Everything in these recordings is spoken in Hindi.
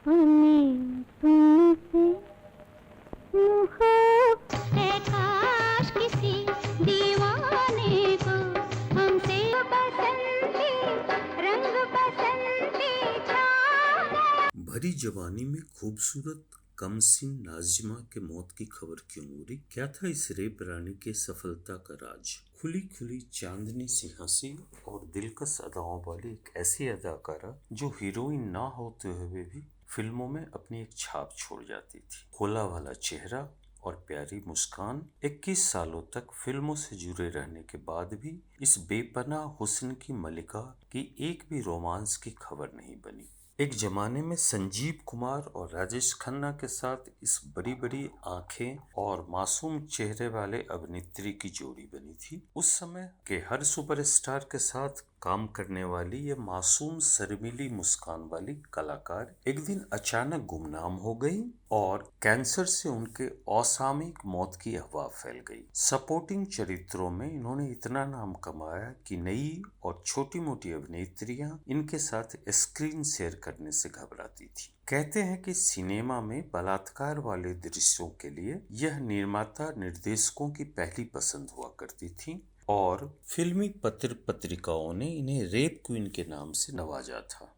हमें तुमसे मोहब्बत है, काश किसी दीवाने को हमसे बसंती रंग बसंती छा गया। भरी जवानी में खूबसूरत कमसिन नाजिमा के मौत की खबर क्यों उड़ी? क्या था इस रेप रानी के सफलता का राज? खुली खुली चांदनी सी हंसी और दिलकश अदाओं वाली एक ऐसी अदाकारा जो हीरोइन ना होते हुए भी फिल्मों में अपनी एक छाप छोड़ जाती थी। भोला वाला चेहरा और प्यारी मुस्कान, 21 सालों तक फिल्मों से जुड़े रहने के बाद भी इस बेपनाह हुस्न की मलिका की एक भी रोमांस की खबर नहीं बनी। एक जमाने में संजीव कुमार और राजेश खन्ना के साथ इस बड़ी बड़ी आंखें और मासूम चेहरे वाले अभिनेत्री की जोड़ी बनी थी। उस समय के हर सुपरस्टार के साथ काम करने वाली ये मासूम शर्मीली मुस्कान वाली कलाकार एक दिन अचानक गुमनाम हो गई और कैंसर से उनके असामयिक मौत की अफवाह फैल गई। सपोर्टिंग चरित्रों में इन्होंने इतना नाम कमाया कि नई और छोटी मोटी अभिनेत्रियां इनके साथ स्क्रीन शेयर करने से घबराती थी। कहते हैं कि सिनेमा में बलात्कार वाले दृश्यों के लिए यह निर्माता निर्देशकों की पहली पसंद हुआ करती थी और फिल्मी पत्र पत्रिकाओं ने इन्हें रेप क्वीन के नाम से नवाजा था।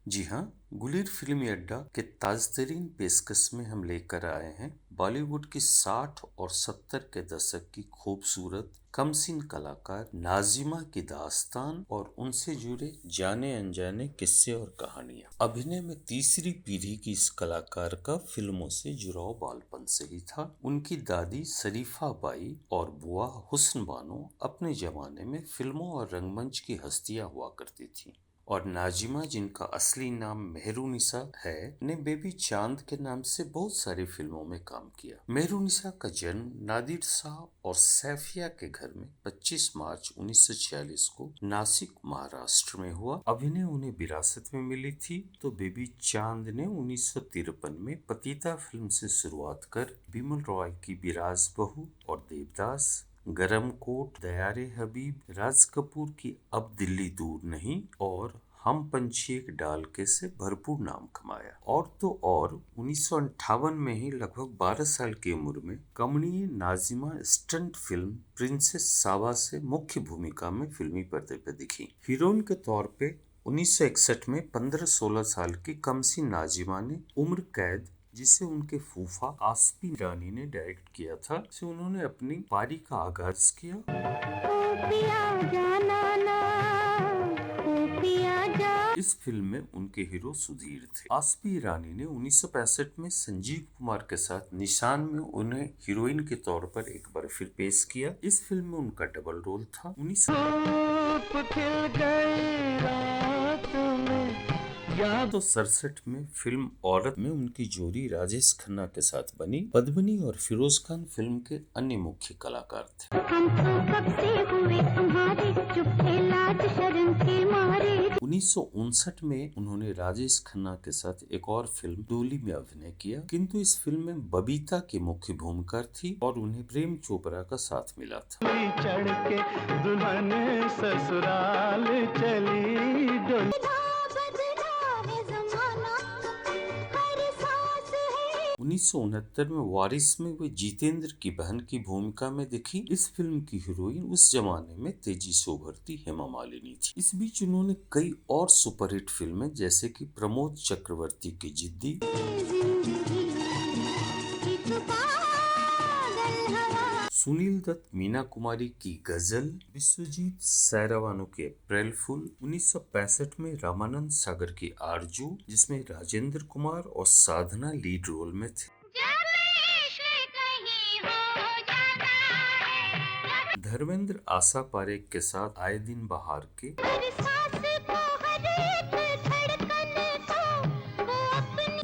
जी हाँ, गुलीर फिल्मी अड्डा के ताजतरीन पेशकश में हम लेकर आए हैं बॉलीवुड की 60 और 70 के दशक की खूबसूरत कमसिन कलाकार नाजिमा की दास्तान और उनसे जुड़े जाने अनजाने किस्से और कहानियां। अभिनय में तीसरी पीढ़ी की इस कलाकार का फिल्मों से जुड़ाव बालपन से ही था। उनकी दादी शरीफा बाई और बुआ हुस्न बानो अपने जमाने में फिल्मों और रंगमंच की हस्तियां हुआ करती थीं और नाजिमा, जिनका असली नाम मेहरुनिसा है, ने बेबी चांद के नाम से बहुत सारी फिल्मों में काम किया। मेहरुनिसा का जन्म नादिर शाह और सैफिया के घर में 25 मार्च 1946 को नासिक, महाराष्ट्र में हुआ। अभिनय उन्हें विरासत में मिली थी, तो बेबी चांद ने 1953 में पतिता फिल्म से शुरुआत कर बिमल रॉय की विराज बहू और देवदास, गरम कोट, दयारे हबीब, राज कपूर की अब दिल्ली दूर नहीं और हम पंछी एक डाल के से भरपूर नाम कमाया। और तो और 1958 में ही लगभग 12 साल की उम्र में कमनीय नाजिमा स्टंट फिल्म प्रिंसेस साबा से मुख्य भूमिका में फिल्मी पर्दे पर दिखी। हीरोइन के तौर पे 1961 में 15-16 साल की कमसिन नाजिमा ने उम्र कैद, जिसे उनके फूफा आसफी रानी ने डायरेक्ट किया था, से उन्होंने अपनी पारी का आगाज किया। इस फिल्म में उनके हीरो सुधीर थे। आसफी रानी ने 1965 में संजीव कुमार के साथ निशान में उन्हें हीरोइन के तौर पर एक बार फिर पेश किया। इस फिल्म में उनका डबल रोल था। 1967 में फिल्म औरत में उनकी जोड़ी राजेश खन्ना के साथ बनी। पद्मिनी और फिरोज खान फिल्म के अन्य मुख्य कलाकार थे। हम तो कब से हुए तुम्हारे, चुप थे लाज शर्म के मारे। 1959 में उन्होंने राजेश खन्ना के साथ एक और फिल्म डोली में अभिनय किया, किंतु इस फिल्म में बबीता की मुख्य भूमिका थी और उन्हें प्रेम चोपड़ा का साथ मिला था। चढ़ के दुल्हन ससुराल चली डोली। 1969 में वारिस में वे जितेंद्र की बहन की भूमिका में दिखी। इस फिल्म की हीरोइन उस जमाने में तेजी से उभरती हेमा मालिनी थी। इस बीच उन्होंने कई और सुपरहिट फिल्में जैसे कि प्रमोद चक्रवर्ती की जिद्दी, सुनील दत्त मीना कुमारी की गजल, विश्वजीत सैरावानो के अप्रैल फूल, 1965 में रामानंद सागर की आरजू, जिसमें राजेंद्र कुमार और साधना लीड रोल में थे। धर्मेंद्र आशा पारेख के साथ आए दिन बहार के,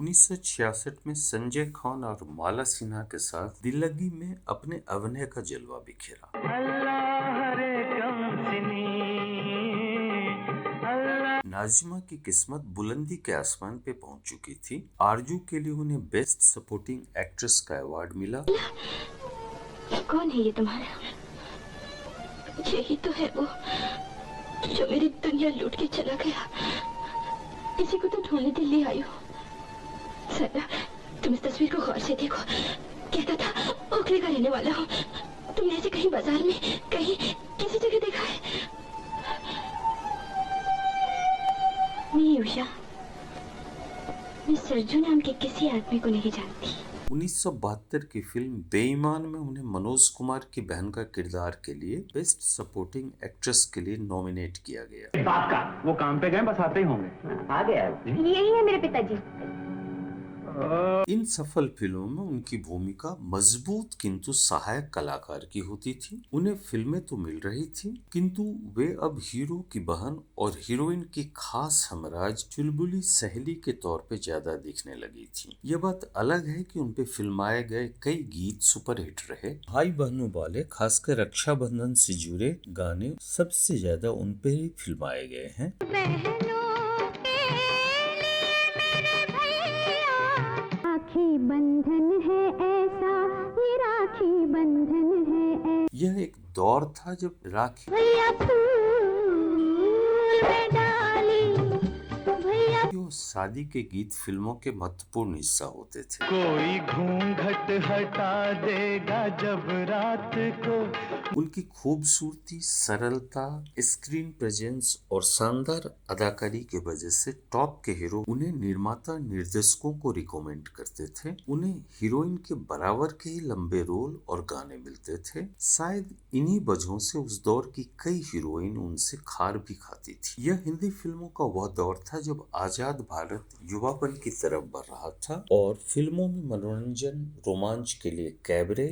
1966 में संजय खान और माला सिन्हा के साथ दिल लगी में अपने अभिनय का जलवा बिखेरा। नाजिमा की किस्मत बुलंदी के आसमान पे पहुंच चुकी थी। आरजू के लिए उन्हें बेस्ट सपोर्टिंग एक्ट्रेस का अवार्ड मिला। कौन है ये तुम्हारा? यही तो है वो जो मेरी दुनिया लूट के चला गया। इसी को तो ढूंढने दिल्ली आई हूँ। सर, तुम इस तस्वीर को गौर से देखो। कहता था ओखले का रहने वाला हूँ। तुमने ऐसे कहीं बाजार में, कहीं किसी जगह देखा है? नहीं उषा, मैं सरजू नाम के किसी आदमी को नहीं जानती। 1972 की फिल्म बेईमान में उन्हें मनोज कुमार की बहन का किरदार के लिए बेस्ट सपोर्टिंग एक्ट्रेस के लिए नॉमिनेट किया गया। बात का वो काम पे गए, बस आते ही होंगे। आ गया। यही है मेरे पिताजी। इन सफल फिल्मों में उनकी भूमिका मजबूत किंतु सहायक कलाकार की होती थी। उन्हें फिल्में तो मिल रही थी, किंतु वे अब हीरो की बहन और हीरोइन की खास हमराज चुलबुली सहेली के तौर पे ज्यादा दिखने लगी थी। यह बात अलग है कि उनपे फिल्माए गए कई गीत सुपरहिट रहे। भाई बहनों वाले, खासकर रक्षाबंधन से जुड़े गाने सबसे ज्यादा उनपे ही फिल्माए गए हैं। बहनों के लिए मेरे भैया राखी बंधन है ऐसा, ये राखी बंधन है ऐसा। यह एक दौर था जब राखी भैया फूल में डाली, भैया और शादी के गीत फिल्मों के महत्वपूर्ण हिस्सा होते थे। कोई घूंघट हटा देगा जब रात को। उनकी खूबसूरती, सरलता, स्क्रीन प्रेजेंस और शानदार अदाकारी की वजह से टॉप के हीरो उन्हें निर्माता निर्देशकों को रिकमेंड करते थे। उन्हें हीरोइन के बराबर के ही लंबे रोल और गाने मिलते थे। शायद इन्हीं वजहों से उस दौर की कई हीरोइन उनसे खार भी खाती थी। यह हिंदी फिल्मों का वह दौर था जब आजाद भारत युवापन की तरफ बढ़ रहा था और फिल्मों में मनोरंजन, रोमांच के लिए कैबरे,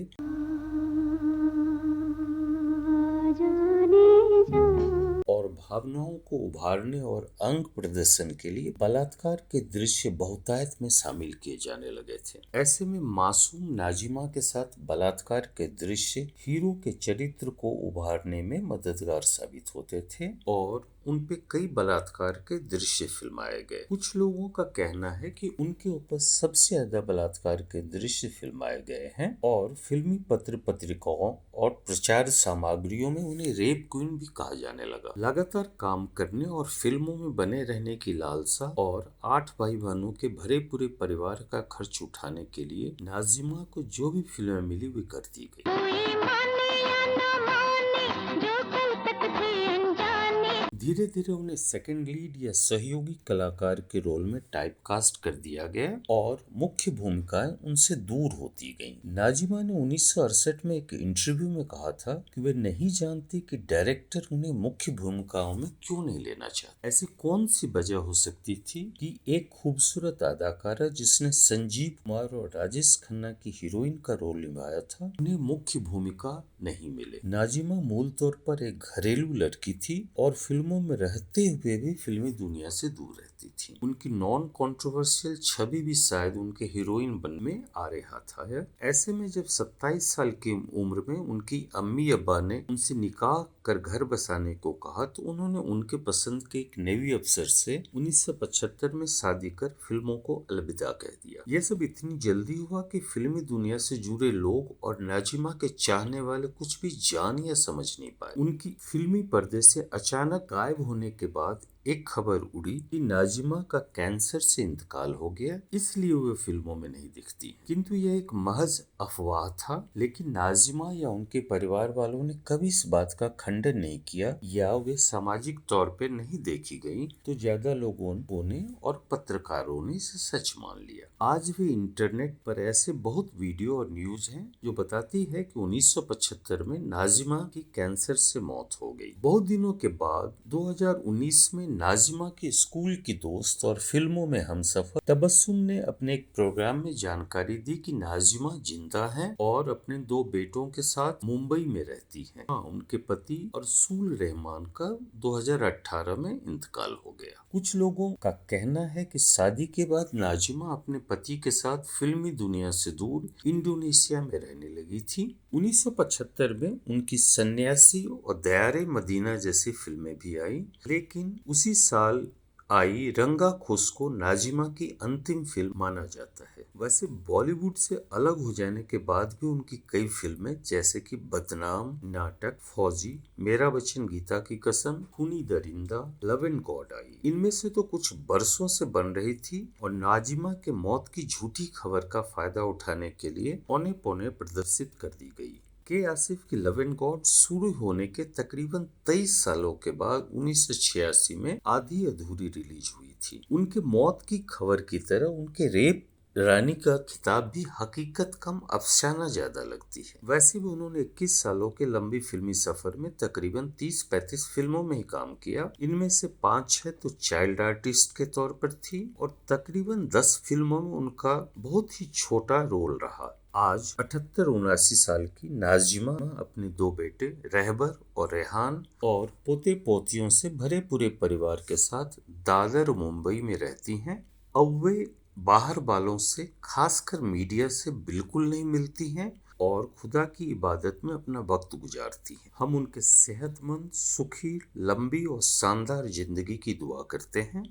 और भावनाओं को उभारने और अंग प्रदर्शन के लिए बलात्कार के दृश्य बहुतायत में शामिल किए जाने लगे थे। ऐसे में मासूम नाजिमा के साथ बलात्कार के दृश्य हीरो के चरित्र को उभारने में मददगार साबित होते थे और उन पे कई बलात्कार के दृश्य फिल्माए गए। कुछ लोगों का कहना है कि उनके ऊपर सबसे ज्यादा बलात्कार के दृश्य फिल्माए गए हैं और फिल्मी पत्र पत्रिकाओं और प्रचार सामग्रियों में उन्हें रेप क्वीन भी कहा जाने लगा। लगातार काम करने और फिल्मों में बने रहने की लालसा और 8 भाई बहनों के भरे पूरे परिवार का खर्च उठाने के लिए नाजिमा को जो भी फिल्में मिली वे कर दी गई। कोई माने या न माने, जो कल तक थे अनजाने। धीरे धीरे उन्हें सेकंड लीड या सहयोगी कलाकार के रोल में टाइपकास्ट कर दिया गया और मुख्य भूमिकाएं उनसे दूर होती गईं। नाजिमा ने 1968 में एक इंटरव्यू में कहा था कि वे नहीं जानती कि डायरेक्टर उन्हें मुख्य भूमिकाओं में क्यों नहीं लेना चाहते। ऐसी कौन सी वजह हो सकती थी कि एक खूबसूरत अदाकारा जिसने संजीव कुमार और राजेश खन्ना की हीरोइन का रोल निभाया था, उन्हें मुख्य भूमिका नहीं मिले। नाजिमा मूल तौर पर एक घरेलू लड़की थी और फिल्मों में रहते हुए भी फिल्मी दुनिया से दूर रहती थी। उनकी नॉन कंट्रोवर्शियल छवि भी शायद उनके हीरोइन बनने में आ रहा था। ऐसे में जब 27 साल की उम्र में उनकी अम्मी अब्बा ने उनसे निकाह कर घर बसाने को कहा तो उन्होंने उनके पसंद के एक नेवी अफसर से 1975 में शादी कर फिल्मों को अलविदा कह दिया। यह सब इतनी जल्दी हुआ कि फिल्मी दुनिया से जुड़े लोग और नाजिमा के चाहने वाले कुछ भी जान या समझ नहीं पाए। उनकी फिल्मी पर्दे से अचानक गायब होने के बाद एक खबर उड़ी कि नाजिमा का कैंसर से इंतकाल हो गया, इसलिए वे फिल्मों में नहीं दिखती। किंतु यह एक महज अफवाह था, लेकिन नाजिमा या उनके परिवार वालों ने कभी इस बात का खंडन नहीं किया या वे सामाजिक तौर पे नहीं देखी गई, तो ज्यादा लोगों ने और पत्रकारों ने इसे सच मान लिया। आज भी इंटरनेट पर ऐसे बहुत वीडियो और न्यूज हैं जो बताती है कि 1975 में नाजिमा की कैंसर से मौत हो गई। बहुत दिनों के बाद 2019 में नाजिमा की स्कूल की दोस्त और फिल्मों में हमसफर तबस्सुम ने अपने एक प्रोग्राम में जानकारी दी कि नाजिमा जिंदा हैं और अपने 2 बेटों के साथ मुंबई में रहती हैं। उनके पति रसूल रहमान का 2018 में इंतकाल हो गया। कुछ लोगों का कहना है कि शादी के बाद नाजिमा अपने पति के साथ फिल्मी दुनिया से दूर इंडोनेशिया में रहने लगी थी। 1975 में उनकी सन्यासी और दयारे मदीना जैसी फिल्में भी आई, लेकिन उसी साल आई रंगा खुश को नाजिमा की अंतिम फिल्म माना जाता है। वैसे बॉलीवुड से अलग हो जाने के बाद भी उनकी कई फिल्में जैसे कि बदनाम, नाटक, फौजी, मेरा वचन गीता की कसम, खूनी दरिंदा, लव एंड गॉड आई। इनमें से तो कुछ बरसों से बन रही थी और नाजिमा के मौत की झूठी खबर का फायदा उठाने के लिए पौने पौने प्रदर्शित कर दी गई। के आसिफ की लव एंड गॉड शुरू होने के तकरीबन 23 सालों के बाद 1986 में आधी अधूरी रिलीज हुई थी। उनके मौत की खबर की तरह उनके रेप रानी का खिताब भी हकीकत कम अफसाना ज्यादा लगती है। वैसे भी उन्होंने 21 सालों के लंबी फिल्मी सफर में तकरीबन 30-35 फिल्मों में ही काम किया। इनमें से 5-6 तो चाइल्ड आर्टिस्ट के तौर पर थी और तकरीबन 10 फिल्मों में उनका बहुत ही छोटा रोल रहा। आज 78-79 साल की नाजिमा अपने 2 बेटे रहबर और रेहान और पोते पोतियों से भरे पूरे परिवार के साथ दादर मुंबई में रहती हैं। अब वे बाहर वालों से, खासकर मीडिया से बिल्कुल नहीं मिलती हैं और खुदा की इबादत में अपना वक्त गुजारती हैं। हम उनके सेहतमंद, सुखी, लंबी और शानदार जिंदगी की दुआ करते हैं।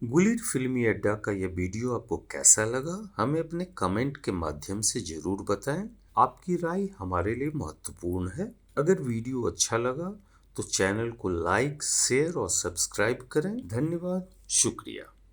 गुलिर फिल्मी अड्डा का यह वीडियो आपको कैसा लगा, हमें अपने कमेंट के माध्यम से जरूर बताएं। आपकी राय हमारे लिए महत्वपूर्ण है। अगर वीडियो अच्छा लगा तो चैनल को लाइक, शेयर और सब्सक्राइब करें। धन्यवाद, शुक्रिया।